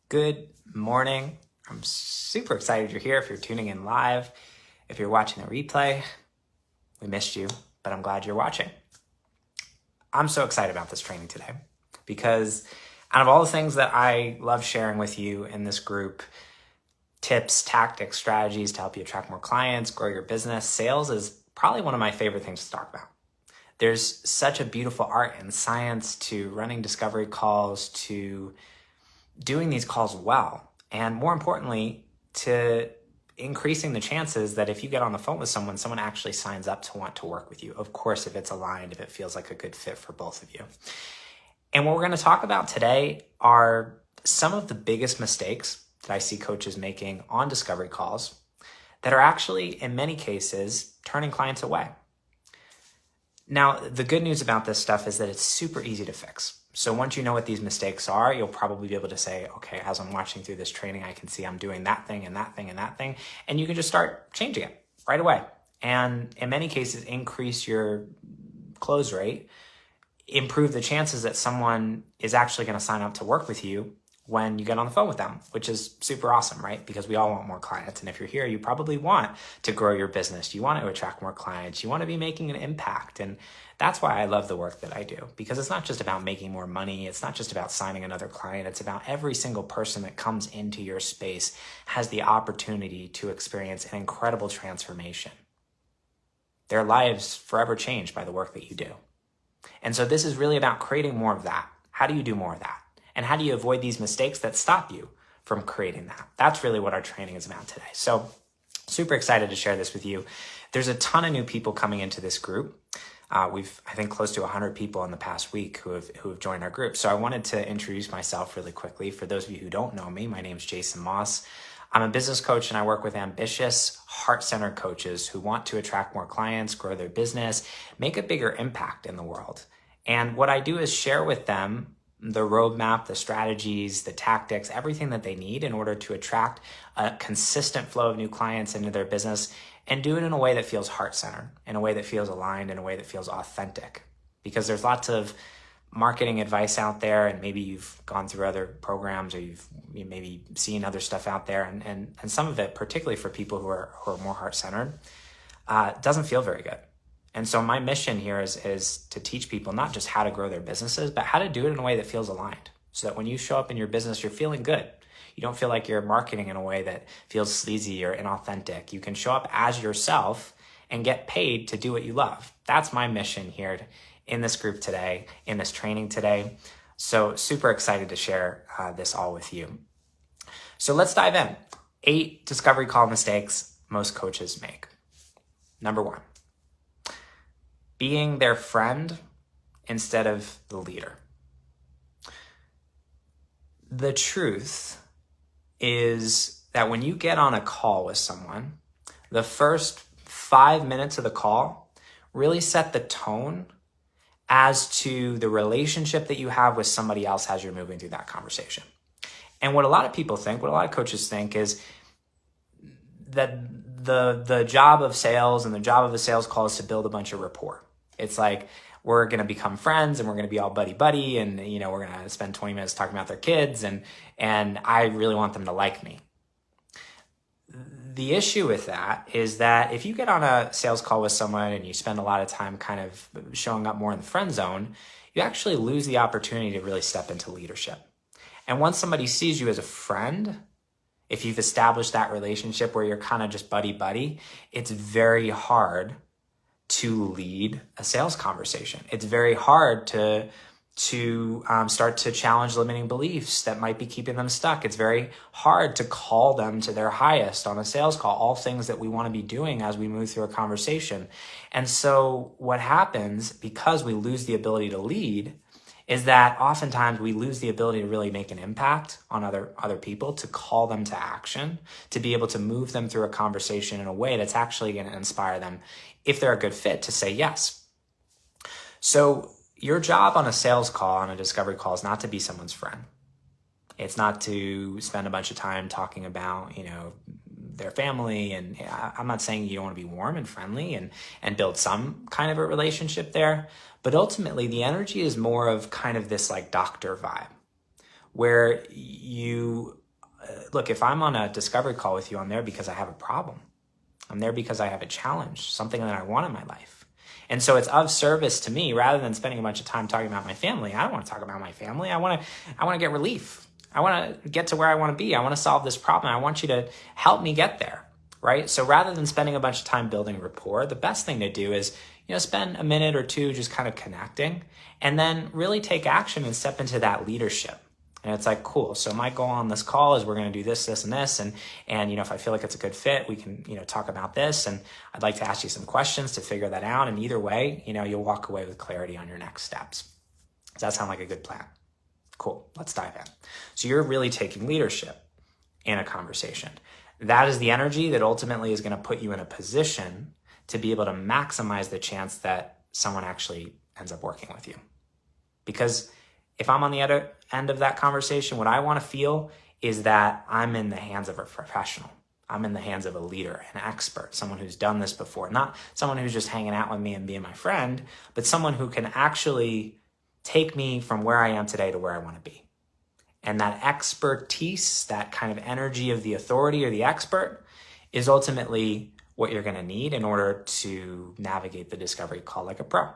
Good morning. I'm super excited you're here. If you're tuning in live, if you're watching the replay, we missed you, but I'm glad you're watching. I'm so excited about this training today because out of all the things that I love sharing with you in this group, tips, tactics, strategies to help you attract more clients, grow your business, sales is probably one of my favorite things to talk about. There's such a beautiful art and science to running discovery calls, to doing these calls well, and more importantly, to increasing the chances that if you get on the phone with someone actually signs up to want to work with you. Of course, if it's aligned, if it feels like a good fit for both of you. And what we're going to talk about today are some of the biggest mistakes that I see coaches making on discovery calls that are actually, in many cases, turning clients away. Now, the good news about this stuff is that it's super easy to fix. So once you know what these mistakes are, you'll probably be able to say, okay, as I'm watching through this training, I can see I'm doing that thing and that thing and that thing. And you can just start changing it right away. And in many cases, increase your close rate, improve the chances that someone is actually going to sign up to work with you when you get on the phone with them, which is super awesome, right? Because we all want more clients. And if you're here, you probably want to grow your business. You want to attract more clients. You want to be making an impact. And that's why I love the work that I do, because it's not just about making more money. It's not just about signing another client. It's about every single person that comes into your space has the opportunity to experience an incredible transformation. Their lives forever changed by the work that you do. And so this is really about creating more of that. How do you do more of that? And how do you avoid these mistakes that stop you from creating that? That's really what our training is about today. So super excited to share this with you. There's a ton of new people coming into this group. We've, I think, close to 100 people in the past week who have joined our group. So I wanted to introduce myself really quickly. For those of you who don't know me, my name is Jason Moss. I'm a business coach and I work with ambitious, heart-centered coaches who want to attract more clients, grow their business, make a bigger impact in the world. And what I do is share with them the roadmap, the strategies, the tactics, everything that they need in order to attract a consistent flow of new clients into their business and do it in a way that feels heart-centered, in a way that feels aligned, in a way that feels authentic. Because there's lots of marketing advice out there, and maybe you've gone through other programs or you've maybe seen other stuff out there, and some of it, particularly for people who are more heart-centered, doesn't feel very good. And so my mission here is to teach people not just how to grow their businesses, but how to do it in a way that feels aligned. So that when you show up in your business, you're feeling good. You don't feel like you're marketing in a way that feels sleazy or inauthentic. You can show up as yourself and get paid to do what you love. That's my mission here in this group today, in this training today. So super excited to share this all with you. So let's dive in. 8 discovery call mistakes most coaches make. Number 1. Being their friend instead of the leader. The truth is that when you get on a call with someone, the first 5 minutes of the call really set the tone as to the relationship that you have with somebody else as you're moving through that conversation. And what a lot of people think, what a lot of coaches think is that the job of sales and the job of a sales call is to build a bunch of rapport. It's like, we're going to become friends and we're going to be all buddy-buddy and, we're going to spend 20 minutes talking about their kids and I really want them to like me. The issue with that is that if you get on a sales call with someone and you spend a lot of time kind of showing up more in the friend zone, you actually lose the opportunity to really step into leadership. And once somebody sees you as a friend, if you've established that relationship where you're kind of just buddy-buddy, it's very hard to lead a sales conversation. It's very hard to start to challenge limiting beliefs that might be keeping them stuck. It's very hard to call them to their highest on a sales call, all things that we want to be doing as we move through a conversation. And so what happens, because we lose the ability to lead, is that oftentimes we lose the ability to really make an impact on other people, to call them to action, to be able to move them through a conversation in a way that's actually going to inspire them, if they're a good fit, to say yes. So your job on a sales call, on a discovery call, is not to be someone's friend. It's not to spend a bunch of time talking about, their family. And I'm not saying you don't want to be warm and friendly and build some kind of a relationship there. But ultimately, the energy is more of kind of this like doctor vibe, where you, look, if I'm on a discovery call with you, I'm there because I have a problem. I'm there because I have a challenge, something that I want in my life. And so it's of service to me rather than spending a bunch of time talking about my family. I don't want to talk about my family. I want to get relief. I want to get to where I want to be. I want to solve this problem. I want you to help me get there, right? So rather than spending a bunch of time building rapport, the best thing to do is, spend a minute or two just kind of connecting and then really take action and step into that leadership. And it's like, cool. So my goal on this call is we're going to do this, this, and this. And if I feel like it's a good fit, we can, talk about this. And I'd like to ask you some questions to figure that out. And either way, you'll walk away with clarity on your next steps. Does that sound like a good plan? Cool. Let's dive in. So you're really taking leadership in a conversation. That is the energy that ultimately is going to put you in a position to be able to maximize the chance that someone actually ends up working with you. Because if I'm on the other end of that conversation, what I want to feel is that I'm in the hands of a professional. I'm in the hands of a leader, an expert, someone who's done this before, not someone who's just hanging out with me and being my friend, but someone who can actually take me from where I am today to where I want to be. And that expertise, that kind of energy of the authority or the expert is ultimately what you're going to need in order to navigate the discovery call like a pro.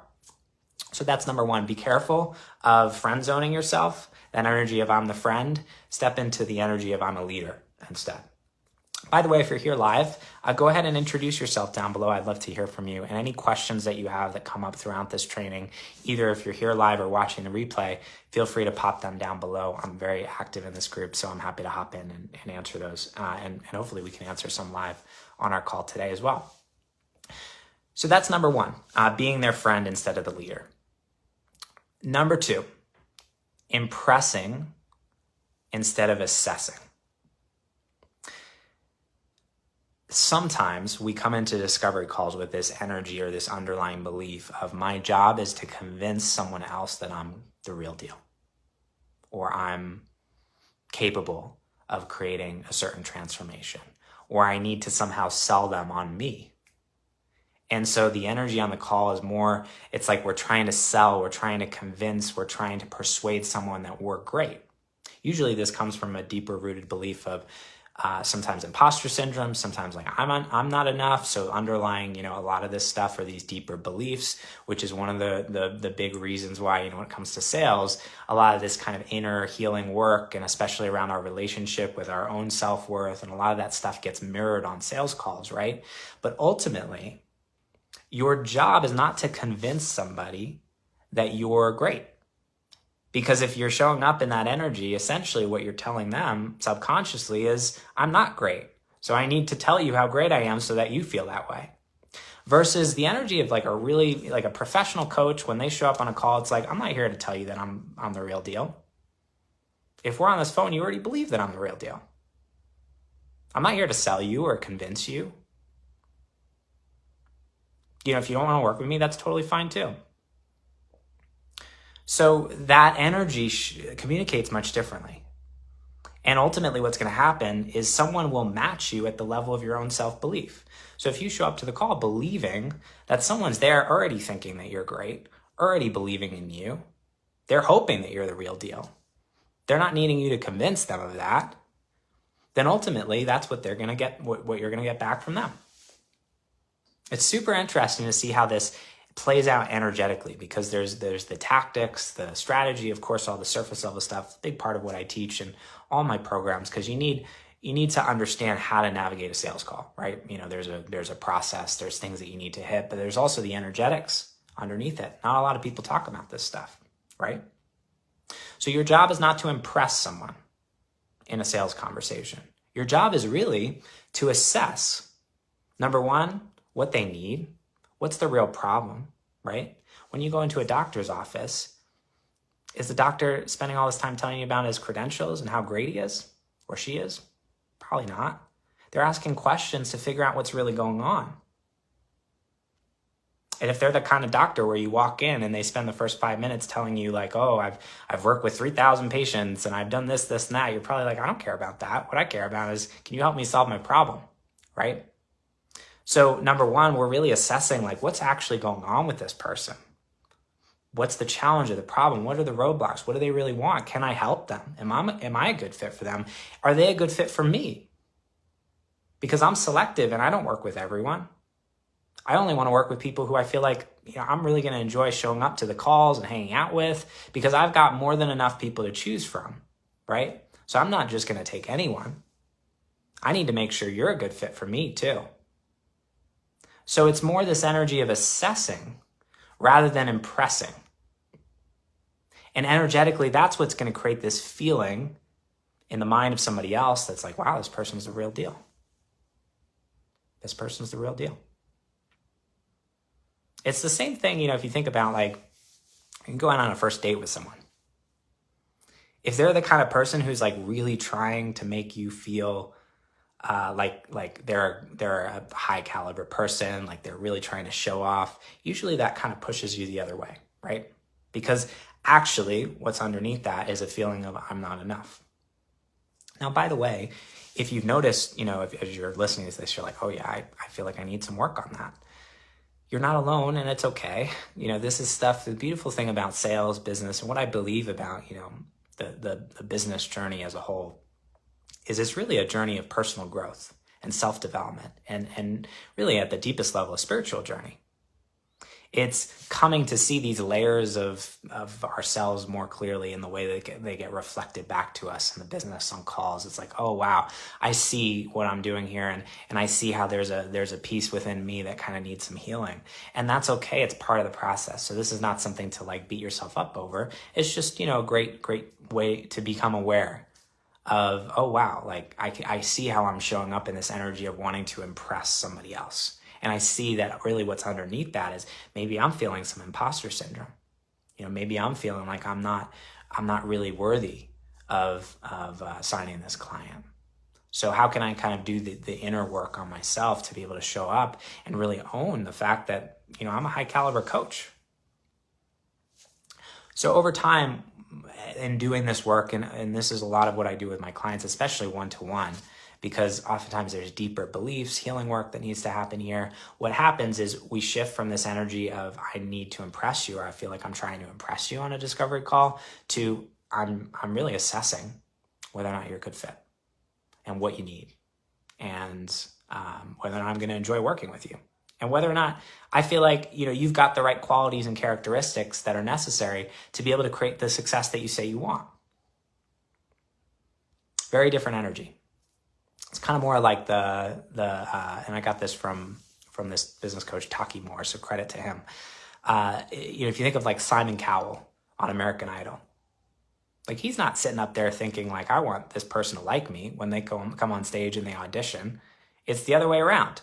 So that's number one. Be careful of friend zoning yourself. That energy of I'm the friend, step into the energy of I'm a leader instead. By the way, if you're here live, go ahead and introduce yourself down below. I'd love to hear from you. And any questions that you have that come up throughout this training, either if you're here live or watching the replay, feel free to pop them down below. I'm very active in this group, so I'm happy to hop in and answer those. And hopefully we can answer some live on our call today as well. So that's number one, being their friend instead of the leader. Number two, impressing instead of assessing. Sometimes we come into discovery calls with this energy or this underlying belief of my job is to convince someone else that I'm the real deal or I'm capable of creating a certain transformation or I need to somehow sell them on me. And so the energy on the call is more, it's like we're trying to sell, we're trying to convince, we're trying to persuade someone that we're great. Usually this comes from a deeper rooted belief of sometimes imposter syndrome, sometimes like I'm not enough. So underlying, a lot of this stuff are these deeper beliefs, which is one of the big reasons why, when it comes to sales, a lot of this kind of inner healing work, and especially around our relationship with our own self-worth, and a lot of that stuff gets mirrored on sales calls, right? But ultimately, your job is not to convince somebody that you're great. Because if you're showing up in that energy, essentially what you're telling them subconsciously is, I'm not great. So I need to tell you how great I am so that you feel that way. Versus the energy of like a professional coach, when they show up on a call, it's like, I'm not here to tell you that I'm the real deal. If we're on this phone, you already believe that I'm the real deal. I'm not here to sell you or convince you. If you don't want to work with me, that's totally fine too. So that energy communicates much differently. And ultimately what's going to happen is someone will match you at the level of your own self-belief. So if you show up to the call believing that someone's there already thinking that you're great, already believing in you, they're hoping that you're the real deal. They're not needing you to convince them of that. Then ultimately that's what they're going to get, what you're going to get back from them. It's super interesting to see how this plays out energetically because there's the tactics, the strategy, of course, all the surface level stuff. It's a big part of what I teach in all my programs because you need to understand how to navigate a sales call, right? There's a process, there's things that you need to hit, but there's also the energetics underneath it. Not a lot of people talk about this stuff, right? So your job is not to impress someone in a sales conversation. Your job is really to assess, number one, what they need. What's the real problem, right? When you go into a doctor's office, is the doctor spending all this time telling you about his credentials and how great he is or she is? Probably not. They're asking questions to figure out what's really going on. And if they're the kind of doctor where you walk in and they spend the first 5 minutes telling you like, oh, I've worked with 3,000 patients and I've done this, this, and that, you're probably like, I don't care about that. What I care about is, can you help me solve my problem, right? So number one, we're really assessing like what's actually going on with this person. What's the challenge or the problem? What are the roadblocks? What do they really want? Can I help them? Am I a good fit for them? Are they a good fit for me? Because I'm selective and I don't work with everyone. I only want to work with people who I feel like, I'm really going to enjoy showing up to the calls and hanging out with, because I've got more than enough people to choose from, right? So I'm not just going to take anyone. I need to make sure you're a good fit for me too. So it's more this energy of assessing rather than impressing. And energetically, that's what's going to create this feeling in the mind of somebody else that's like, wow, this person's the real deal. This person's the real deal. It's the same thing, if you think about, like, you can go out on a first date with someone. If they're the kind of person who's like really trying to make you feel like they're a high caliber person, like they're really trying to show off, usually that kind of pushes you the other way, right? Because actually what's underneath that is a feeling of I'm not enough. Now, by the way, if you've noticed, if as you're listening to this, you're like, oh yeah, I feel like I need some work on that. You're not alone, and it's okay. This is stuff, the beautiful thing about sales, business, and what I believe about, the business journey as a whole is it's really a journey of personal growth and self-development, and really at the deepest level, a spiritual journey. It's coming to see these layers of ourselves more clearly in the way they get reflected back to us in the business on calls. It's like, oh wow, I see what I'm doing here, and I see how there's a piece within me that kind of needs some healing, and that's okay. It's part of the process. So this is not something to like beat yourself up over. It's just a great way to become aware of, oh wow, like I see how I'm showing up in this energy of wanting to impress somebody else. And I see that really what's underneath that is maybe I'm feeling some imposter syndrome. Maybe I'm feeling like I'm not really worthy of signing this client. So how can I kind of do the inner work on myself to be able to show up and really own the fact that, I'm a high caliber coach. So over time in doing this work, and this is a lot of what I do with my clients, especially one-to-one, because oftentimes there's deeper beliefs, healing work that needs to happen here. What happens is we shift from this energy of I need to impress you, or I feel like I'm trying to impress you on a discovery call, to I'm really assessing whether or not you're a good fit and what you need, and whether or not I'm going to enjoy working with you, and whether or not I feel like you've got the right qualities and characteristics that are necessary to be able to create the success that you say you want. Very different energy. It's kind of more like and I got this from this business coach, Taki Moore, so credit to him. If you think of like Simon Cowell on American Idol, like he's not sitting up there thinking like, I want this person to like me when they come on stage and they audition. It's the other way around.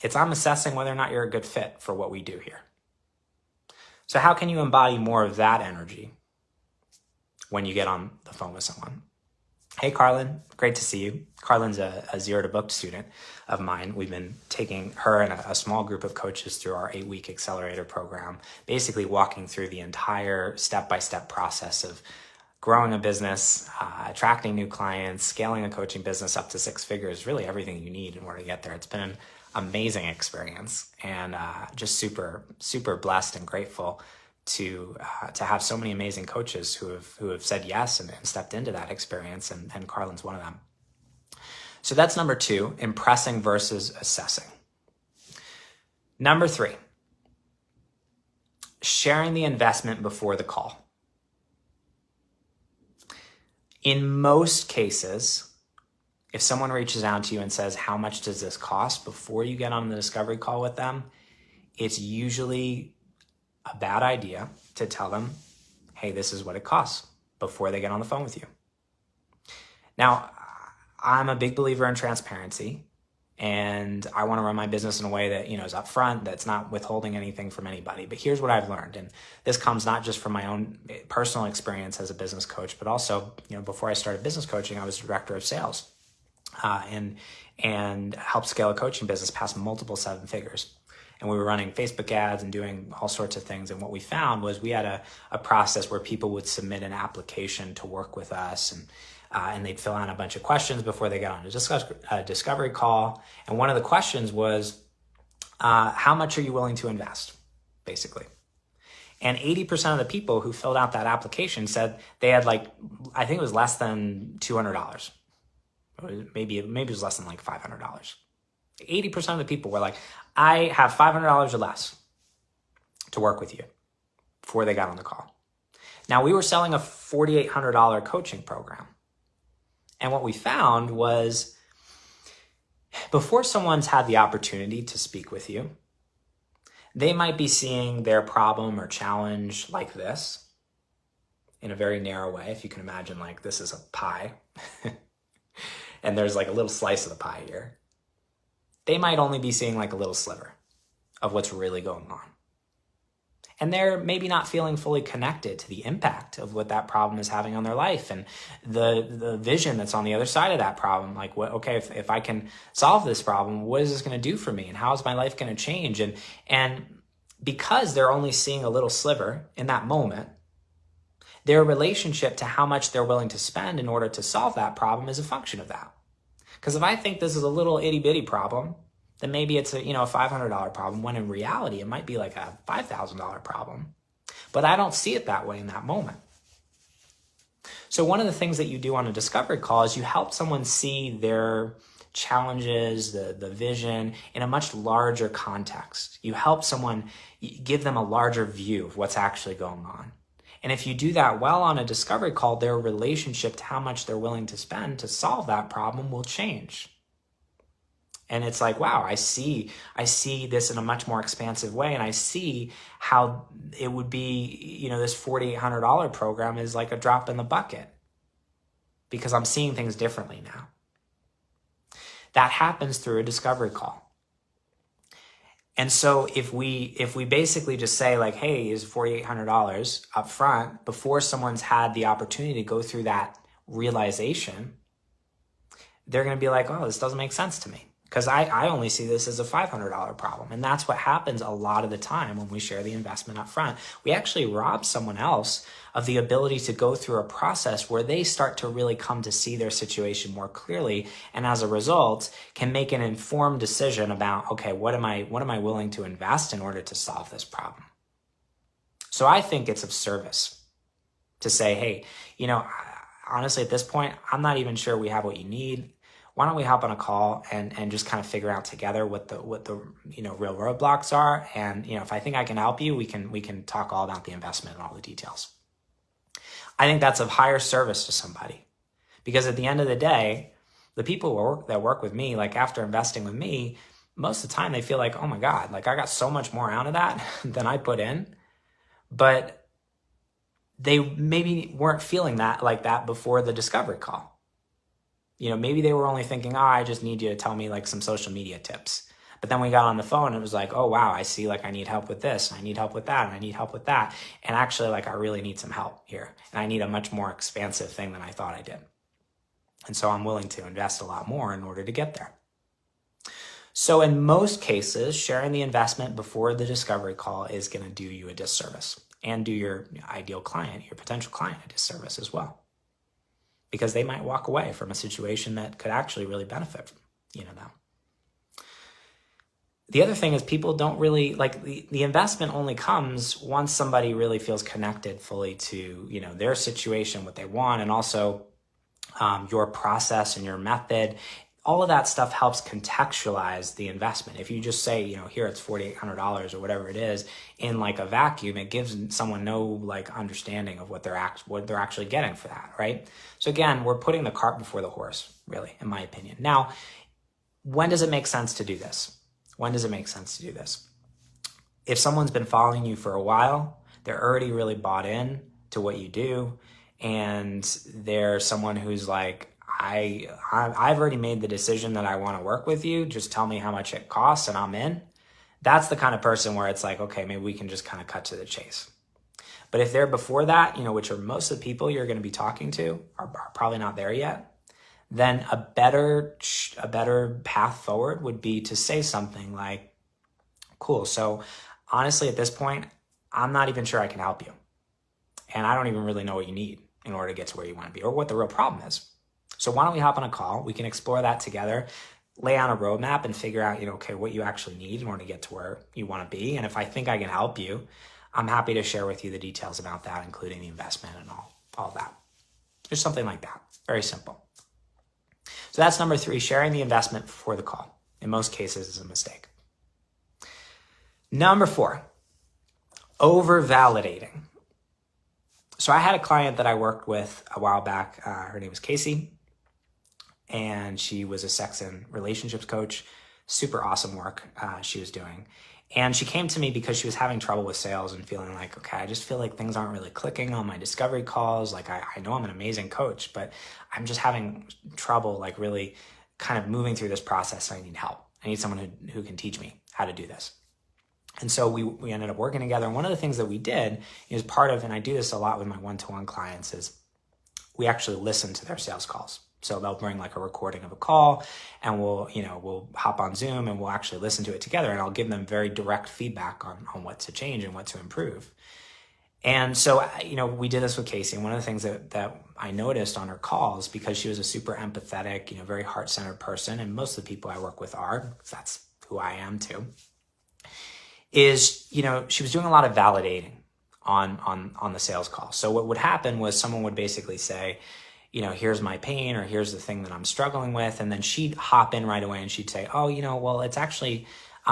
It's I'm assessing whether or not you're a good fit for what we do here. So how can you embody more of that energy when you get on the phone with someone? Hey, Carlin, great to see you. Carlin's a Zero to Booked student of mine. We've been taking her and a small group of coaches through our 8-week accelerator program, basically walking through the entire step-by-step process of growing a business, attracting new clients, scaling a coaching business up to 6 figures, really everything you need in order to get there. It's been an amazing experience, and just super, super blessed and grateful to have so many amazing coaches who have said yes and stepped into that experience, and Carlin's one of them. So that's number 2, impressing versus assessing. Number 3, sharing the investment before the call. In most cases, if someone reaches out to you and says, how much does this cost before you get on the discovery call with them, it's usually a bad idea to tell them, hey, this is what it costs before they get on the phone with you. Now, I'm a big believer in transparency, and I want to run my business in a way that, is upfront, that's not withholding anything from anybody. But here's what I've learned, and this comes not just from my own personal experience as a business coach, but also, before I started business coaching, I was director of sales, and helped scale a coaching business past multiple 7 figures. And we were running Facebook ads and doing all sorts of things. And what we found was we had a process where people would submit an application to work with us, and they'd fill out a bunch of questions before they got on a discovery call. And one of the questions was, how much are you willing to invest, basically? And 80% of the people who filled out that application said they had like, I think it was less than $200. Maybe it was less than like $500. 80% of the people were like, I have $500 or less to work with you before they got on the call. Now, we were selling a $4,800 coaching program. And what we found was before someone's had the opportunity to speak with you, they might be seeing their problem or challenge like this in a very narrow way. If you can imagine, like this is a pie and there's like a little slice of the pie here. They might only be seeing like a little sliver of what's really going on. And they're maybe not feeling fully connected to the impact of what that problem is having on their life and the vision that's on the other side of that problem. Like, what, okay, if I can solve this problem, what is this going to do for me? And how is my life going to change? And because they're only seeing a little sliver in that moment, their relationship to how much they're willing to spend in order to solve that problem is a function of that. Because if I think this is a little itty bitty problem, then maybe it's a $500 problem, when in reality it might be like a $5,000 problem. But I don't see it that way in that moment. So one of the things that you do on a discovery call is you help someone see their challenges, the vision in a much larger context. You help someone, give them a larger view of what's actually going on. And if you do that well on a discovery call, their relationship to how much they're willing to spend to solve that problem will change. And it's like, wow, I see this in a much more expansive way. And I see how it would be, this $4,800 program is like a drop in the bucket because I'm seeing things differently now. That happens through a discovery call. And so if we basically just say like, hey, is $4,800 up front before someone's had the opportunity to go through that realization, they're going to be like, oh, this doesn't make sense to me. Because I only see this as a $500 problem. And that's what happens a lot of the time when we share the investment up front. We actually rob someone else of the ability to go through a process where they start to really come to see their situation more clearly. And as a result, can make an informed decision about, okay, what am I willing to invest in order to solve this problem? So I think it's of service to say, hey, honestly, at this point, I'm not even sure we have what you need. Why don't we hop on a call and just kind of figure out together what the real roadblocks are? And if I think I can help you, we can talk all about the investment and all the details. I think that's of higher service to somebody, because at the end of the day, the people that work with me, like after investing with me, most of the time they feel like, oh my God, like I got so much more out of that than I put in. But they maybe weren't feeling that like that before the discovery call. Maybe they were only thinking, I just need you to tell me like some social media tips. But then we got on the phone and it was like, oh, wow, I see like I need help with this. And I need help with that. And I need help with that. And actually like I really need some help here. And I need a much more expansive thing than I thought I did. And so I'm willing to invest a lot more in order to get there. So in most cases, sharing the investment before the discovery call is going to do you a disservice and do your ideal client, your potential client, a disservice as well. Because they might walk away from a situation that could actually really benefit from, them. The other thing is people don't really, like the investment only comes once somebody really feels connected fully to, their situation, what they want, and also your process and your method. All of that stuff helps contextualize the investment. If you just say, here it's $4,800 or whatever it is in like a vacuum, it gives someone no like understanding of what they're actually getting for that, right? So again, we're putting the cart before the horse, really, in my opinion. Now, when does it make sense to do this? When does it make sense to do this? If someone's been following you for a while, they're already really bought in to what you do, and they're someone who's like, I've already made the decision that I want to work with you. Just tell me how much it costs and I'm in. That's the kind of person where it's like, okay, maybe we can just kind of cut to the chase. But if they're before that, which are most of the people you're going to be talking to are probably not there yet, then a better path forward would be to say something like, cool, so honestly, at this point, I'm not even sure I can help you. And I don't even really know what you need in order to get to where you want to be or what the real problem is. So why don't we hop on a call? We can explore that together, lay out a roadmap and figure out, okay, what you actually need in order to get to where you want to be. And if I think I can help you, I'm happy to share with you the details about that, including the investment and all that. Just something like that. Very simple. So that's number 3, sharing the investment before the call. In most cases, is a mistake. Number 4, over-validating. So I had a client that I worked with a while back. Her name was Casey, and she was a sex and relationships coach. Super awesome work she was doing. And she came to me because she was having trouble with sales and feeling like, okay, I just feel like things aren't really clicking on my discovery calls. Like I know I'm an amazing coach, but I'm just having trouble like really kind of moving through this process. I need help. I need someone who can teach me how to do this. And so we ended up working together. And one of the things that we did is part of, and I do this a lot with my one-to-one clients, is we actually listen to their sales calls. So they'll bring like a recording of a call, and we'll hop on Zoom and we'll actually listen to it together, and I'll give them very direct feedback on what to change and what to improve. And so, we did this with Casey. And one of the things that I noticed on her calls, because she was a super empathetic, very heart-centered person, and most of the people I work with are, because that's who I am too, is, she was doing a lot of validating on the sales call. So what would happen was someone would basically say, here's my pain, or here's the thing that I'm struggling with. And then she'd hop in right away and she'd say, oh, well, it's actually,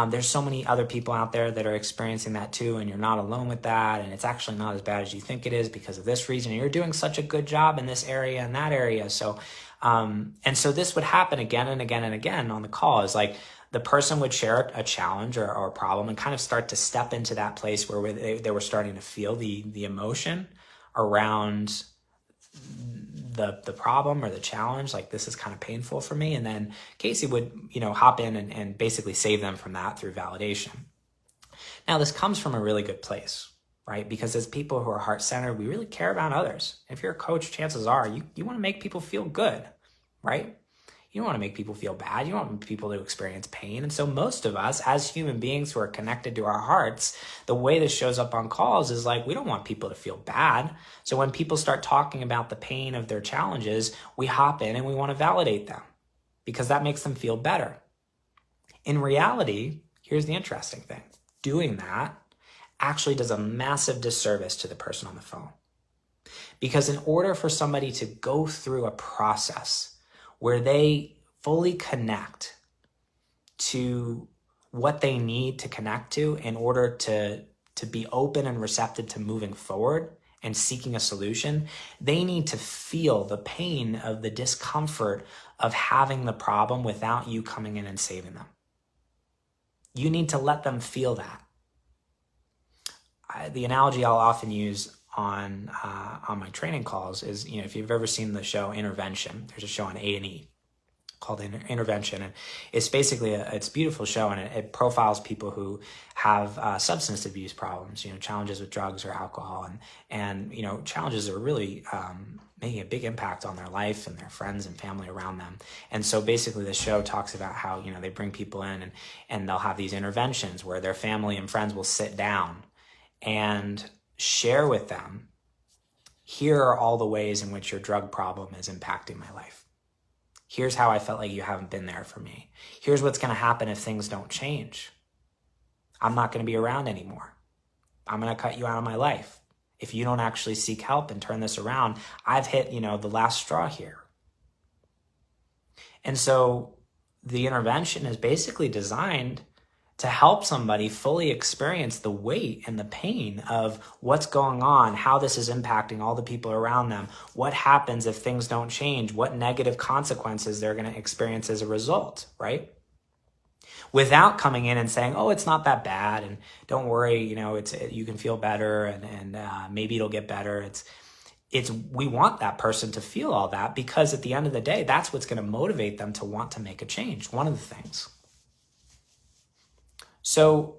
there's so many other people out there that are experiencing that too, and you're not alone with that. And it's actually not as bad as you think it is because of this reason. And you're doing such a good job in this area and that area. So, and so this would happen again and again and again on the call. Is like the person would share a challenge or a problem and kind of start to step into that place where they were starting to feel the emotion around the problem or the challenge, like this is kind of painful for me. And then Casey would, hop in and basically save them from that through validation. Now, this comes from a really good place, right? Because as people who are heart-centered, we really care about others. If you're a coach, chances are you want to make people feel good, right? You don't want to make people feel bad. You don't want people to experience pain. And so most of us, as human beings who are connected to our hearts, the way this shows up on calls is like, we don't want people to feel bad. So when people start talking about the pain of their challenges, we hop in and we want to validate them because that makes them feel better. In reality, here's the interesting thing. Doing that actually does a massive disservice to the person on the phone. Because in order for somebody to go through a process where they fully connect to what they need to connect to in order to be open and receptive to moving forward and seeking a solution, they need to feel the pain of the discomfort of having the problem without you coming in and saving them. You need to let them feel that. The analogy I'll often use on my training calls is, if you've ever seen the show Intervention, there's a show on A&E called Intervention, and it's basically it's a beautiful show, and it profiles people who have substance abuse problems, challenges with drugs or alcohol, and challenges are really making a big impact on their life and their friends and family around them. And so basically the show talks about how they bring people in and they'll have these interventions where their family and friends will sit down and share with them, here are all the ways in which your drug problem is impacting my life. Here's how I felt like you haven't been there for me. Here's what's going to happen if things don't change. I'm not going to be around anymore. I'm going to cut you out of my life. If you don't actually seek help and turn this around, I've hit, the last straw here. And so the intervention is basically designed to help somebody fully experience the weight and the pain of what's going on, how this is impacting all the people around them, what happens if things don't change, what negative consequences they're going to experience as a result, right? Without coming in and saying, oh, it's not that bad, and don't worry, you can feel better, and maybe it'll get better. We want that person to feel all that, because at the end of the day, that's what's going to motivate them to want to make a change. One of the things. So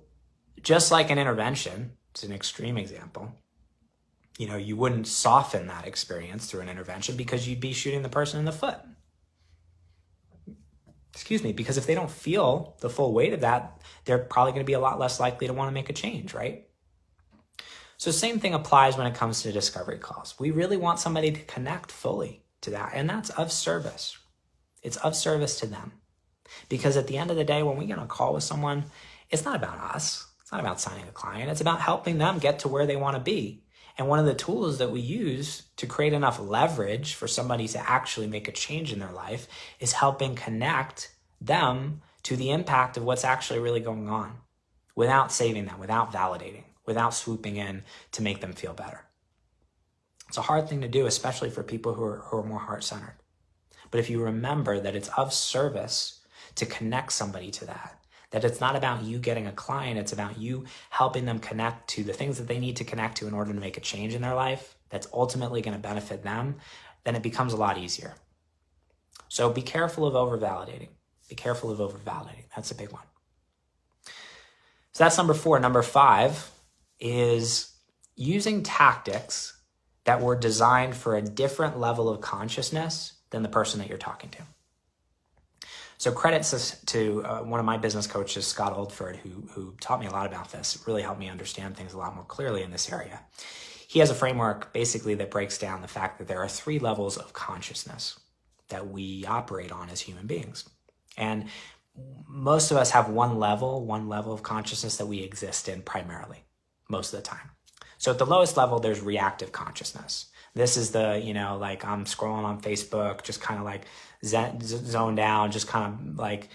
just like an intervention, it's an extreme example, you wouldn't soften that experience through an intervention because you'd be shooting the person in the foot. Because if they don't feel the full weight of that, they're probably going to be a lot less likely to want to make a change, right? So same thing applies when it comes to discovery calls. We really want somebody to connect fully to that, and that's of service. It's of service to them. Because at the end of the day, when we get on a call with someone, it's not about us. It's not about signing a client. It's about helping them get to where they want to be. And one of the tools that we use to create enough leverage for somebody to actually make a change in their life is helping connect them to the impact of what's actually really going on without saving them, without validating, without swooping in to make them feel better. It's a hard thing to do, especially for people who are more heart-centered. But if you remember that it's of service to connect somebody to that it's not about you getting a client, it's about you helping them connect to the things that they need to connect to in order to make a change in their life that's ultimately going to benefit them, then it becomes a lot easier. So be careful of over-validating. Be careful of over-validating. That's a big one. So that's number 4. Number 5 is using tactics that were designed for a different level of consciousness than the person that you're talking to. So credits to one of my business coaches, Scott Oldford, who taught me a lot about this. It really helped me understand things a lot more clearly in this area. He has a framework basically that breaks down the fact that there are 3 levels of consciousness that we operate on as human beings. And most of us have one level of consciousness that we exist in primarily, most of the time. So at the lowest level, there's reactive consciousness. This is the, like I'm scrolling on Facebook, just kind of like zoned down, just kind of like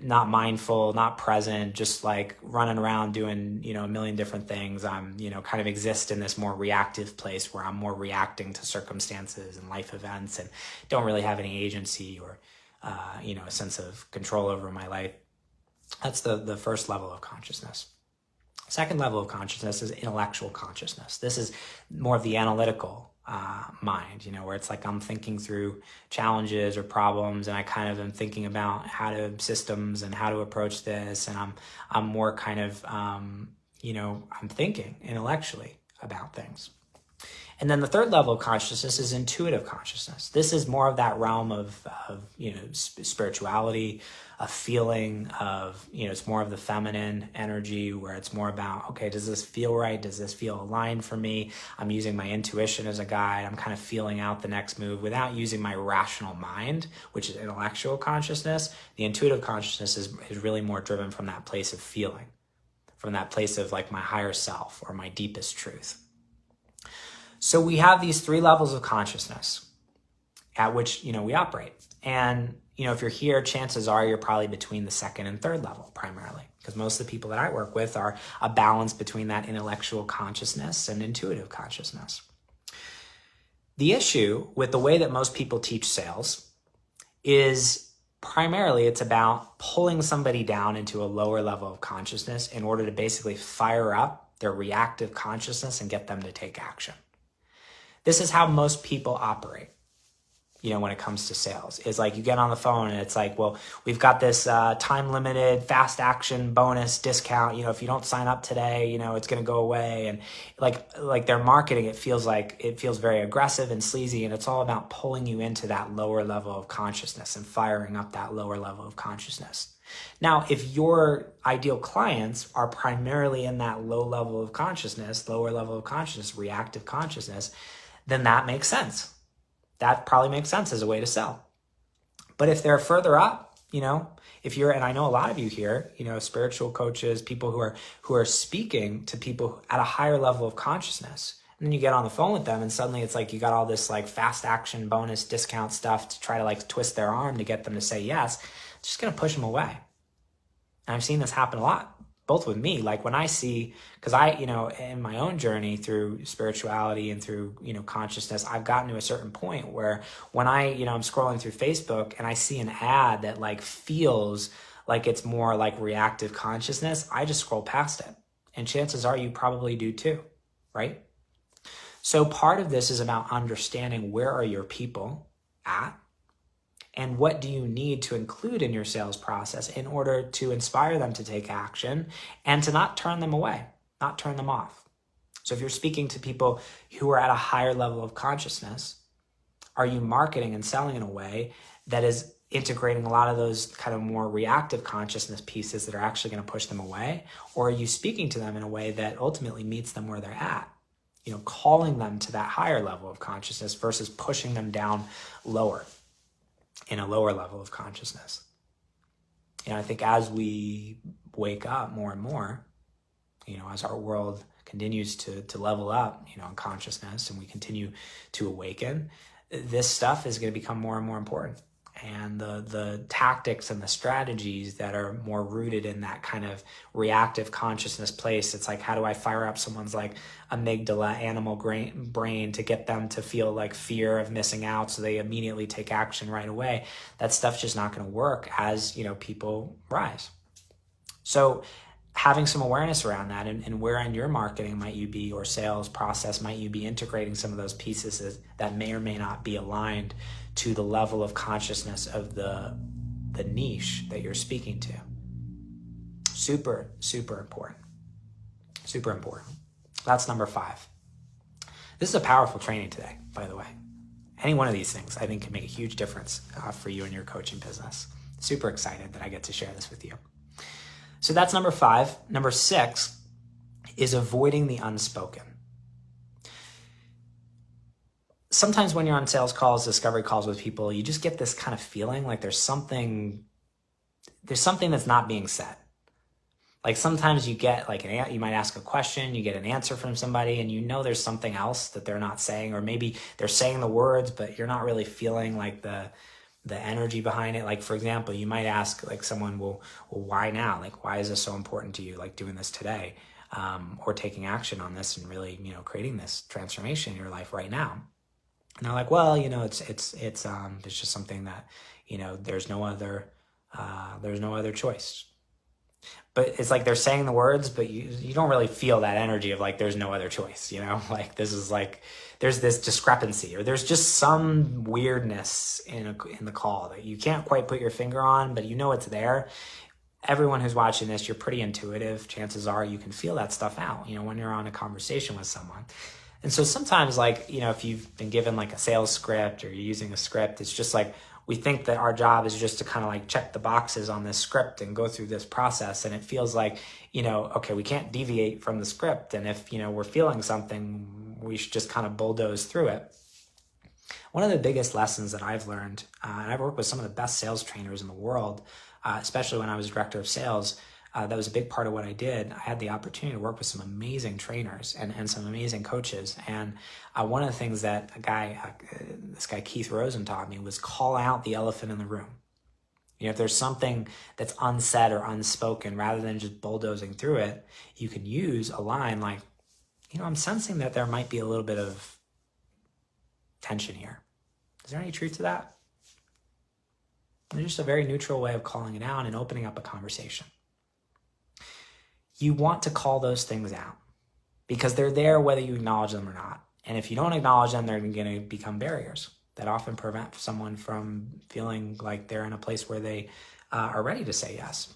not mindful, not present, just like running around doing, a million different things. I'm, kind of exist in this more reactive place where I'm more reacting to circumstances and life events and don't really have any agency or, a sense of control over my life. That's the first level of consciousness. Second level of consciousness is intellectual consciousness. This is more of the analytical mind, where it's like I'm thinking through challenges or problems and I kind of am thinking about systems and how to approach this. And I'm more kind of, I'm thinking intellectually about things. And then the third level of consciousness is intuitive consciousness. This is more of that realm of spirituality, a feeling of, it's more of the feminine energy where it's more about, okay, does this feel right? Does this feel aligned for me? I'm using my intuition as a guide. I'm kind of feeling out the next move without using my rational mind, which is intellectual consciousness. The intuitive consciousness is really more driven from that place of feeling, from that place of like my higher self or my deepest truth. So we have these 3 levels of consciousness at which, we operate. And, if you're here, chances are you're probably between the second and third level primarily, because most of the people that I work with are a balance between that intellectual consciousness and intuitive consciousness. The issue with the way that most people teach sales is primarily it's about pulling somebody down into a lower level of consciousness in order to basically fire up their reactive consciousness and get them to take action. This is how most people operate, when it comes to sales. It's like you get on the phone and it's like, well, we've got this time-limited fast action bonus discount. If you don't sign up today, it's going to go away. And like their marketing, it feels very aggressive and sleazy. And it's all about pulling you into that lower level of consciousness and firing up that lower level of consciousness. Now, if your ideal clients are primarily in that lower level of consciousness, reactive consciousness, then that makes sense. That probably makes sense as a way to sell. But if they're further up, if you're, and I know a lot of you here, spiritual coaches, people who are speaking to people at a higher level of consciousness, and then you get on the phone with them and suddenly it's like you got all this like fast action bonus discount stuff to try to like twist their arm to get them to say yes, it's just going to push them away. And I've seen this happen a lot. Both with me, like when I see, because I, in my own journey through spirituality and through, consciousness, I've gotten to a certain point where when I'm scrolling through Facebook and I see an ad that like feels like it's more like reactive consciousness, I just scroll past it. And chances are you probably do too, right? So part of this is about understanding where are your people at? And what do you need to include in your sales process in order to inspire them to take action and to not turn them away, not turn them off? So if you're speaking to people who are at a higher level of consciousness, are you marketing and selling in a way that is integrating a lot of those kind of more reactive consciousness pieces that are actually going to push them away? Or are you speaking to them in a way that ultimately meets them where they're at? Calling them to that higher level of consciousness versus pushing them down lower in a lower level of consciousness. I think as we wake up more and more, as our world continues to level up, in consciousness, and we continue to awaken, this stuff is going to become more and more important. And the tactics and the strategies that are more rooted in that kind of reactive consciousness place, it's like, how do I fire up someone's like amygdala animal brain to get them to feel like fear of missing out so they immediately take action right away? That stuff's just not going to work as, people rise. So having some awareness around that, and where in your marketing might you be, or sales process might you be integrating some of those pieces that may or may not be aligned to the level of consciousness of the niche that you're speaking to. Super, super important. Super important. That's number 5. This is a powerful training today, by the way. Any one of these things, I think, can make a huge difference for you in your coaching business. Super excited that I get to share this with you. So that's number 5. Number 6 is avoiding the unspoken. Sometimes when you're on sales calls, discovery calls with people, you just get this kind of feeling like there's something that's not being said. Like sometimes you get like you might ask a question, you get an answer from somebody, and there's something else that they're not saying, or maybe they're saying the words, but you're not really feeling like the energy behind it. Like, for example, you might ask like someone, well, why now? Like, why is this so important to you? Like doing this today, or taking action on this and really, creating this transformation in your life right now. And they're like, well, it's just something that, there's no other choice. But it's like they're saying the words, but you don't really feel that energy of like, there's no other choice, like this is like, there's this discrepancy, or there's just some weirdness in the call that you can't quite put your finger on, but it's there. Everyone who's watching this, you're pretty intuitive. Chances are you can feel that stuff out, when you're on a conversation with someone. And so sometimes like, if you've been given like a sales script or you're using a script, it's just like, we think that our job is just to kind of like check the boxes on this script and go through this process. And it feels like, okay, we can't deviate from the script. And if, we're feeling something, we should just kind of bulldoze through it. One of the biggest lessons that I've learned, and I've worked with some of the best sales trainers in the world, especially when I was director of sales, that was a big part of what I did. I had the opportunity to work with some amazing trainers and some amazing coaches. And one of the things that this guy Keith Rosen taught me was call out the elephant in the room. If there's something that's unsaid or unspoken, rather than just bulldozing through it, you can use a line like, I'm sensing that there might be a little bit of tension here. Is there any truth to that? And just a very neutral way of calling it out and opening up a conversation. You want to call those things out because they're there whether you acknowledge them or not. And if you don't acknowledge them, they're going to become barriers that often prevent someone from feeling like they're in a place where they are ready to say yes.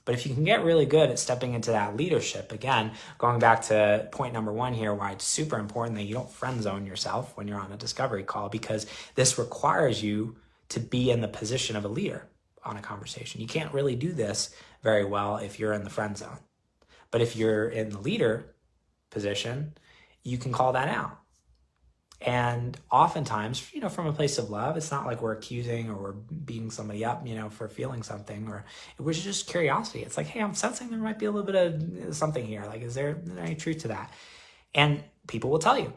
But if you can get really good at stepping into that leadership, again, going back to point number 1 here, why it's super important that you don't friend zone yourself when you're on a discovery call, because this requires you to be in the position of a leader on a conversation. You can't really do this very well if you're in the friend zone. But if you're in the leader position, you can call that out. And oftentimes, from a place of love, it's not like we're accusing or we're beating somebody up, for feeling something, or it was just curiosity. It's like, hey, I'm sensing there might be a little bit of something here. Like, is there any truth to that? And people will tell you.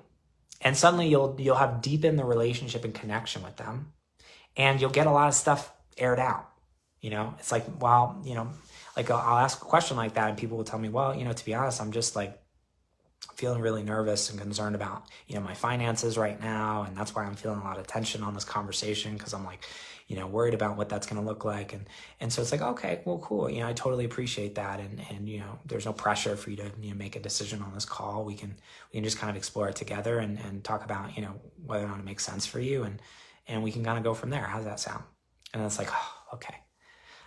And suddenly you'll have deepened the relationship and connection with them. And you'll get a lot of stuff aired out. It's like, well, like I'll ask a question like that and people will tell me, well, to be honest, I'm just like feeling really nervous and concerned about, my finances right now. And that's why I'm feeling a lot of tension on this conversation, because I'm like, worried about what that's going to look like. And so it's like, okay, well, cool. I totally appreciate that. And there's no pressure for you to make a decision on this call. We can just kind of explore it together and talk about, whether or not it makes sense for you. And we can kind of go from there. How does that sound? And it's like, oh, okay,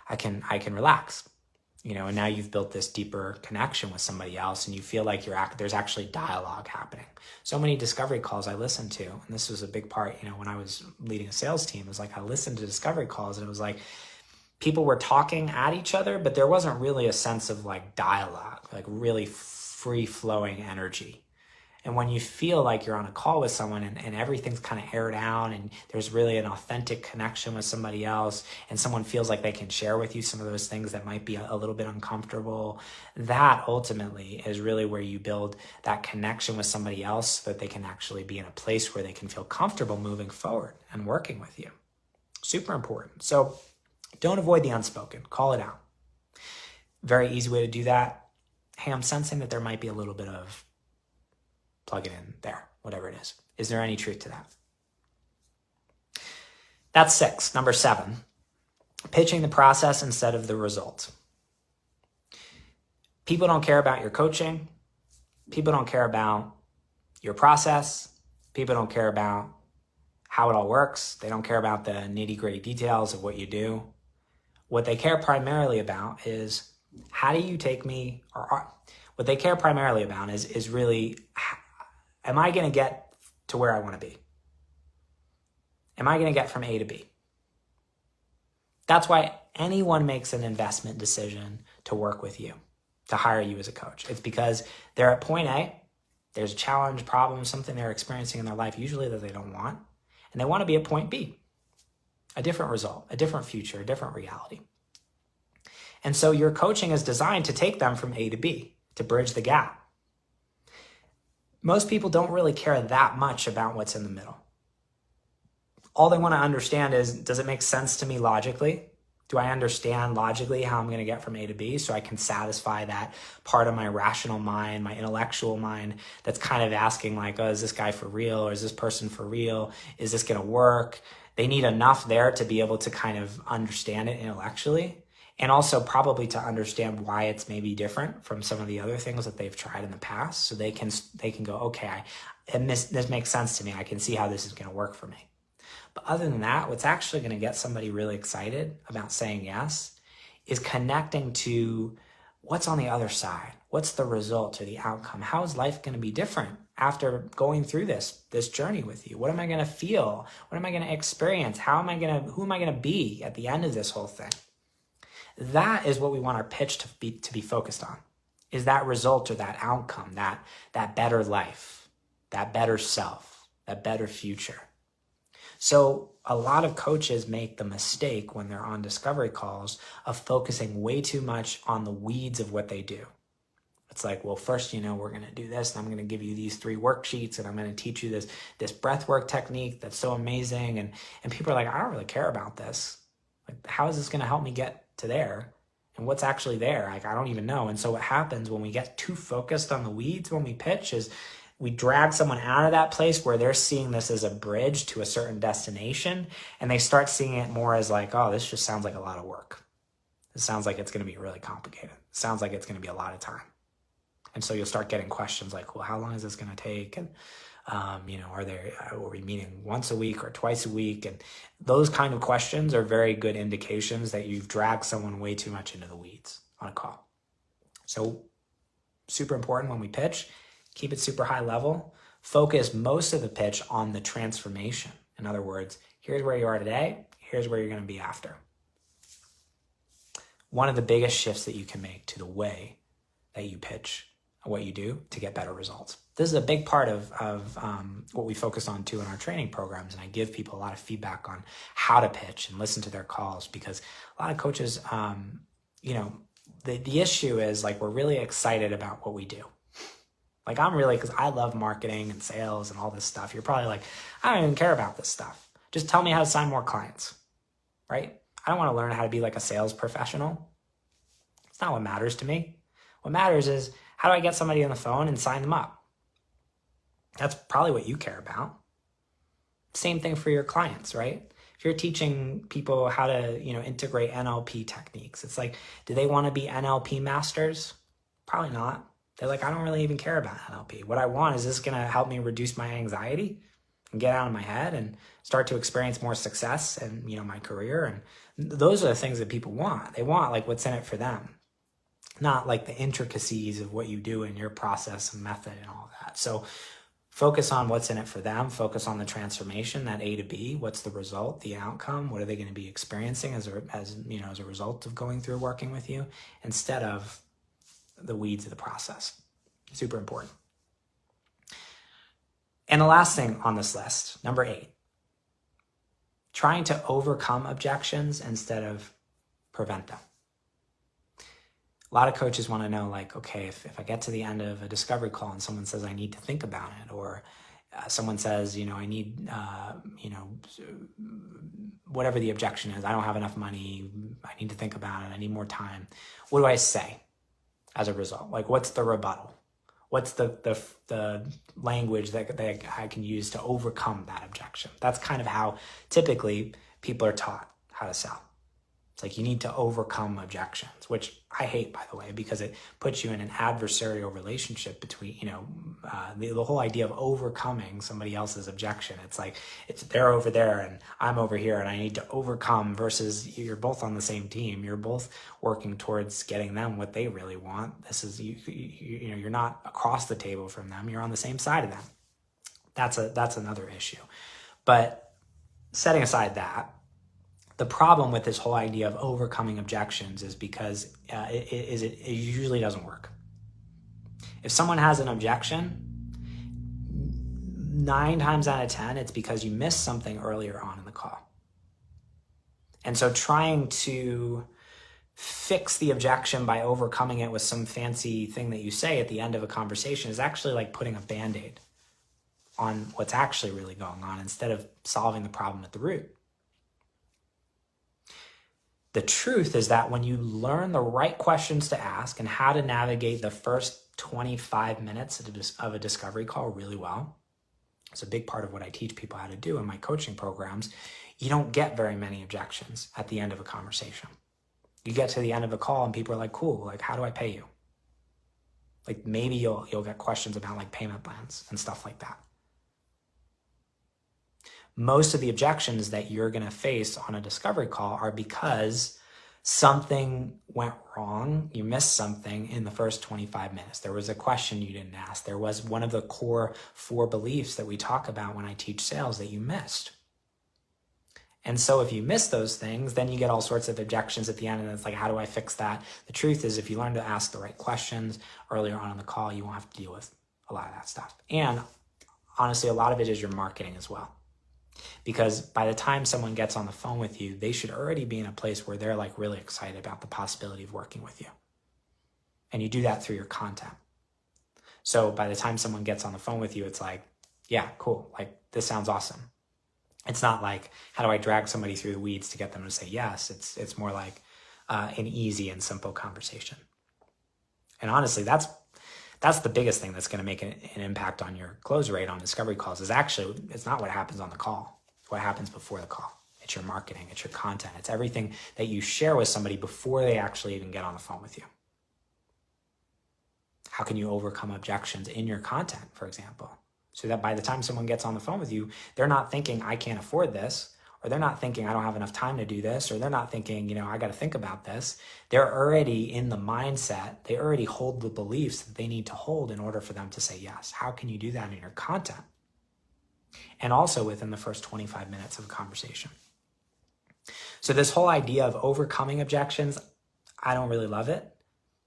I can relax. And now you've built this deeper connection with somebody else and you feel like there's actually dialogue happening. So many discovery calls I listened to, and this was a big part, when I was leading a sales team, it was like I listened to discovery calls and it was like people were talking at each other, but there wasn't really a sense of like dialogue, like really free flowing energy. And when you feel like you're on a call with someone and everything's kind of aired out and there's really an authentic connection with somebody else and someone feels like they can share with you some of those things that might be a little bit uncomfortable, that ultimately is really where you build that connection with somebody else so that they can actually be in a place where they can feel comfortable moving forward and working with you. Super important. So don't avoid the unspoken. Call it out. Very easy way to do that. Hey, I'm sensing that there might be a little bit of plug it in there, whatever it is. Is there any truth to that? That's 6. Number 7, pitching the process instead of the result. People don't care about your coaching. People don't care about your process. People don't care about how it all works. They don't care about the nitty-gritty details of what you do. What they care primarily about is how do you take me, what they care primarily about is really, am I going to get to where I want to be? Am I going to get from A to B? That's why anyone makes an investment decision to work with you, to hire you as a coach. It's because they're at point A, there's a challenge, problem, something they're experiencing in their life, usually that they don't want, and they want to be at point B, a different result, a different future, a different reality. And so your coaching is designed to take them from A to B, to bridge the gap. Most people don't really care that much about what's in the middle. All they want to understand is, does it make sense to me logically? Do I understand logically how I'm going to get from A to B so I can satisfy that part of my rational mind, my intellectual mind that's kind of asking like, oh, is this guy for real? Or is this person for real? Is this going to work? They need enough there to be able to kind of understand it intellectually. And also probably to understand why it's maybe different from some of the other things that they've tried in the past. So they can go, okay, and this makes sense to me. I can see how this is going to work for me. But other than that, what's actually going to get somebody really excited about saying yes is connecting to what's on the other side. What's the result or the outcome? How is life going to be different after going through this journey with you? What am I going to feel? What am I going to experience? Who am I going to be at the end of this whole thing? That is what we want our pitch to be focused on, is that result or that outcome, that better life, that better self, that better future. So a lot of coaches make the mistake when they're on discovery calls of focusing way too much on the weeds of what they do. It's like, well, first, we're going to do this, and I'm going to give you these 3 worksheets, and I'm going to teach you this breath work technique that's so amazing. And people are like, I don't really care about this. Like, how is this going to help me get to there? And what's actually there? Like, I don't even know. And so what happens when we get too focused on the weeds when we pitch is we drag someone out of that place where they're seeing this as a bridge to a certain destination, and they start seeing it more as like, oh, this just sounds like a lot of work. It sounds like it's going to be really complicated. It sounds like it's going to be a lot of time. And so you'll start getting questions like, well, how long is this going to take? And are we meeting once a week or twice a week? And those kind of questions are very good indications that you've dragged someone way too much into the weeds on a call. So super important when we pitch, keep it super high level, focus most of the pitch on the transformation. In other words, here's where you are today, here's where you're going to be after. One of the biggest shifts that you can make to the way that you pitch what you do to get better results. This is a big part of what we focus on too in our training programs. And I give people a lot of feedback on how to pitch and listen to their calls, because a lot of coaches, the issue is like, we're really excited about what we do. Like because I love marketing and sales and all this stuff. You're probably like, I don't even care about this stuff. Just tell me how to sign more clients, right? I don't want to learn how to be like a sales professional. It's not what matters to me. What matters is, how do I get somebody on the phone and sign them up? That's probably what you care about. Same thing for your clients, right? If you're teaching people how to, integrate NLP techniques, it's like, do they want to be NLP masters? Probably not. They're like, I don't really even care about NLP. What I want is, this going to help me reduce my anxiety and get out of my head and start to experience more success in, my career. And those are the things that people want. They want like what's in it for them, not like the intricacies of what you do in your process and method and all that. So focus on what's in it for them. Focus on the transformation, that A to B. What's the result, the outcome? What are they going to be experiencing as a result of going through working with you, instead of the weeds of the process. Super important. And the last thing on this list, number 8, trying to overcome objections instead of prevent them. A lot of coaches want to know, like, okay, if I get to the end of a discovery call and someone says I need to think about it, or someone says, I need, whatever the objection is, I don't have enough money, I need to think about it, I need more time. What do I say as a result? Like, what's the rebuttal? What's the language that I can use to overcome that objection? That's kind of how typically people are taught how to sell. It's like you need to overcome objections, which I hate, by the way, because it puts you in an adversarial relationship between, the whole idea of overcoming somebody else's objection. It's like they're over there and I'm over here and I need to overcome, versus you're both on the same team. You're both working towards getting them what they really want. This is, you're not across the table from them. You're on the same side of them. That's another issue. But setting aside that, the problem with this whole idea of overcoming objections is because it usually doesn't work. If someone has an objection, 9 times out of 10, it's because you missed something earlier on in the call. And so trying to fix the objection by overcoming it with some fancy thing that you say at the end of a conversation is actually like putting a Band-Aid on what's actually really going on instead of solving the problem at the root. The truth is that when you learn the right questions to ask and how to navigate the first 25 minutes of a discovery call really well, it's a big part of what I teach people how to do in my coaching programs, you don't get very many objections at the end of a conversation. You get to the end of a call and people are like, cool, like, how do I pay you? Like, maybe you'll get questions about like payment plans and stuff like that. Most of the objections that you're going to face on a discovery call are because something went wrong. You missed something in the first 25 minutes. There was a question you didn't ask. There was one of the core 4 beliefs that we talk about when I teach sales that you missed. And so if you miss those things, then you get all sorts of objections at the end, and it's like, how do I fix that? The truth is, if you learn to ask the right questions earlier on in the call, you won't have to deal with a lot of that stuff. And honestly, a lot of it is your marketing as well. Because by the time someone gets on the phone with you, they should already be in a place where they're like really excited about the possibility of working with you. And you do that through your content. So by the time someone gets on the phone with you, it's like, yeah, cool. Like, this sounds awesome. It's not like, how do I drag somebody through the weeds to get them to say yes? It's more like an easy and simple conversation. And honestly, that's the biggest thing that's going to make an impact on your close rate on discovery calls. It's not what happens on the call. It's what happens before the call. It's your marketing. It's your content. It's everything that you share with somebody before they actually even get on the phone with you. How can you overcome objections in your content, for example? So that by the time someone gets on the phone with you, they're not thinking, I can't afford this, or they're not thinking, I don't have enough time to do this, or they're not thinking, I got to think about this. They're already in the mindset. They already hold the beliefs that they need to hold in order for them to say yes. How can you do that in your content? And also within the first 25 minutes of a conversation. So this whole idea of overcoming objections, I don't really love it.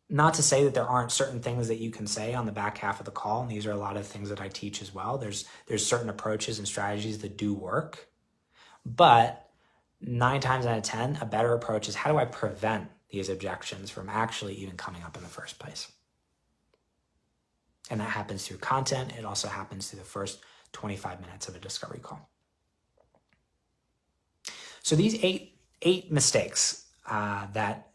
Not to say that there aren't certain things that you can say on the back half of the call, and these are a lot of things that I teach as well. There's certain approaches and strategies that do work, but 9 times out of 10, a better approach is, how do I prevent these objections from actually even coming up in the first place? And that happens through content. It also happens through the first 25 minutes of a discovery call. So these eight mistakes that,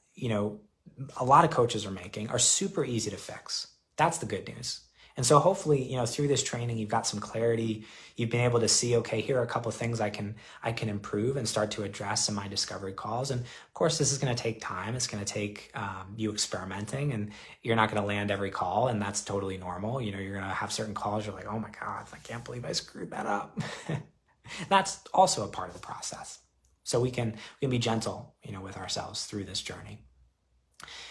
a lot of coaches are making are super easy to fix. That's the good news. And so hopefully, through this training, you've got some clarity. You've been able to see, okay, here are a couple of things I can improve and start to address in my discovery calls. And of course, this is going to take time. It's going to take you experimenting, and you're not going to land every call, and that's totally normal. You're going to have certain calls you're like, oh my God, I can't believe I screwed that up. That's also a part of the process. So we can be gentle, with ourselves through this journey.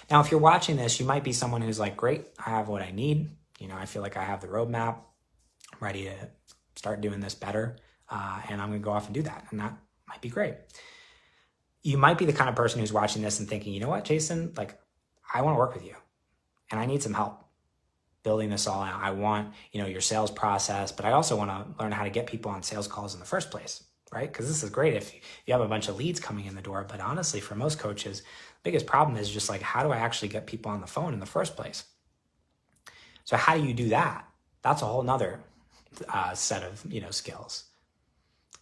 Now, if you're watching this, you might be someone who's like, great, I have what I need. I feel like I have the roadmap. I'm ready to start doing this better. And I'm going to go off and do that. And that might be great. You might be the kind of person who's watching this and thinking, you know what, Jason, like, I want to work with you and I need some help. building this all out. I want, your sales process, but I also want to learn how to get people on sales calls in the first place, right? Because this is great if you have a bunch of leads coming in the door. But honestly, for most coaches, the biggest problem is just like, how do I actually get people on the phone in the first place? So how do you do that? That's a whole nother set of, skills.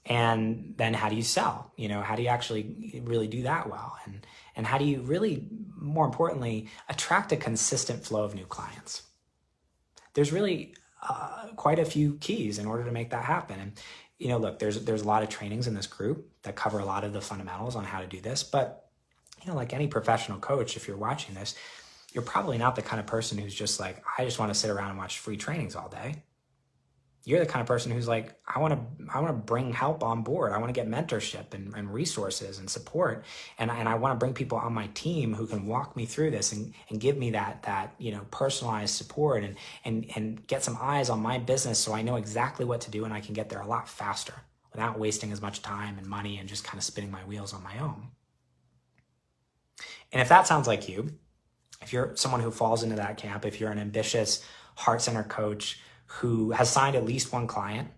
And then how do you sell? How do you actually really do that well? And how do you really, more importantly, attract a consistent flow of new clients? There's really quite a few keys in order to make that happen. And, look, there's a lot of trainings in this group that cover a lot of the fundamentals on how to do this. But, like any professional coach, if you're watching this, you're probably not the kind of person who's just like, I just want to sit around and watch free trainings all day. You're the kind of person who's like, I want to bring help on board. I want to get mentorship and resources and support. And I want to bring people on my team who can walk me through this and give me that personalized support and get some eyes on my business so I know exactly what to do and I can get there a lot faster without wasting as much time and money and just kind of spinning my wheels on my own. And if that sounds like you, if you're someone who falls into that camp, if you're an ambitious, heart-centered coach who has signed at least one client,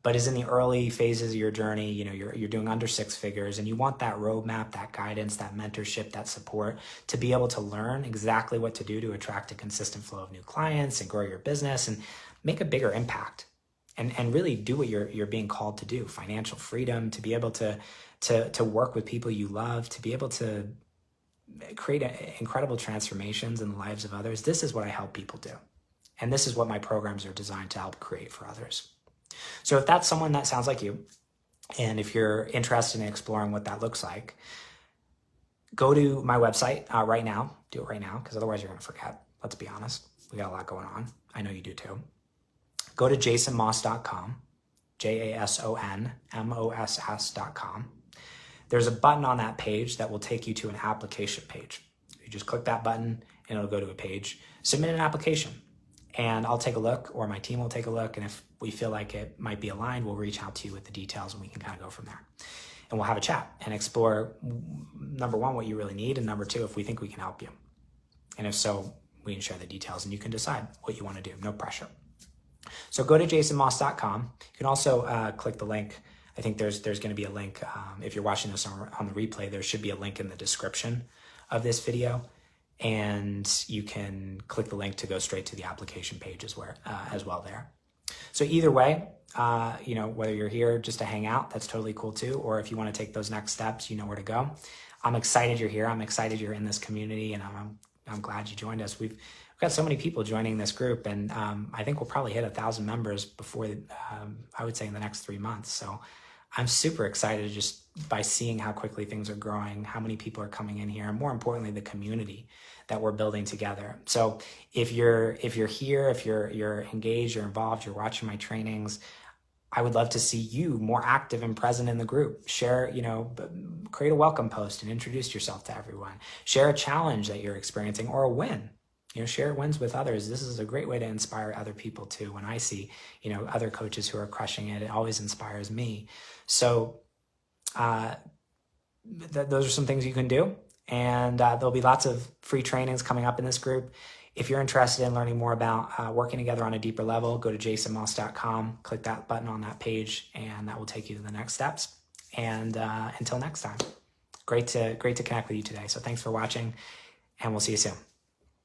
but is in the early phases of your journey, you're doing under 6 figures and you want that roadmap, that guidance, that mentorship, that support to be able to learn exactly what to do to attract a consistent flow of new clients and grow your business and make a bigger impact and really do what you're being called to do. Financial freedom, to be able to work with people you love, to be able to create incredible transformations in the lives of others. This is what I help people do. And this is what my programs are designed to help create for others. So if that's someone that sounds like you, and if you're interested in exploring what that looks like, go to my website right now. Do it right now, because otherwise you're going to forget. Let's be honest. We got a lot going on. I know you do too. Go to jasonmoss.com, JASONMOSS.com. There's a button on that page that will take you to an application page. You just click that button and it'll go to a page. Submit an application. And I'll take a look, or my team will take a look. And if we feel like it might be aligned, we'll reach out to you with the details and we can kind of go from there. And we'll have a chat and explore, number one, what you really need. And number two, if we think we can help you. And if so, we can share the details and you can decide what you want to do. No pressure. So go to jasonmoss.com. You can also click the link. I think there's going to be a link. If you're watching this on the replay, there should be a link in the description of this video. And you can click the link to go straight to the application page as well there. So either way, whether you're here just to hang out, that's totally cool too. Or if you want to take those next steps, you know where to go. I'm excited you're here. I'm excited you're in this community, and I'm glad you joined us. We've got so many people joining this group, and I think we'll probably hit 1,000 members before, I would say, in the next 3 months. So I'm super excited just by seeing how quickly things are growing, how many people are coming in here, and more importantly, the community that we're building together. So if you're here, if you're engaged, you're involved, you're watching my trainings, I would love to see you more active and present in the group. Share, create a welcome post and introduce yourself to everyone. Share a challenge that you're experiencing or a win. Share wins with others. This is a great way to inspire other people too. When I see, other coaches who are crushing it, it always inspires me. So those are some things you can do. And there'll be lots of free trainings coming up in this group. If you're interested in learning more about working together on a deeper level, go to jasonmoss.com, click that button on that page, and that will take you to the next steps. And until next time, great to connect with you today. So thanks for watching, and we'll see you soon.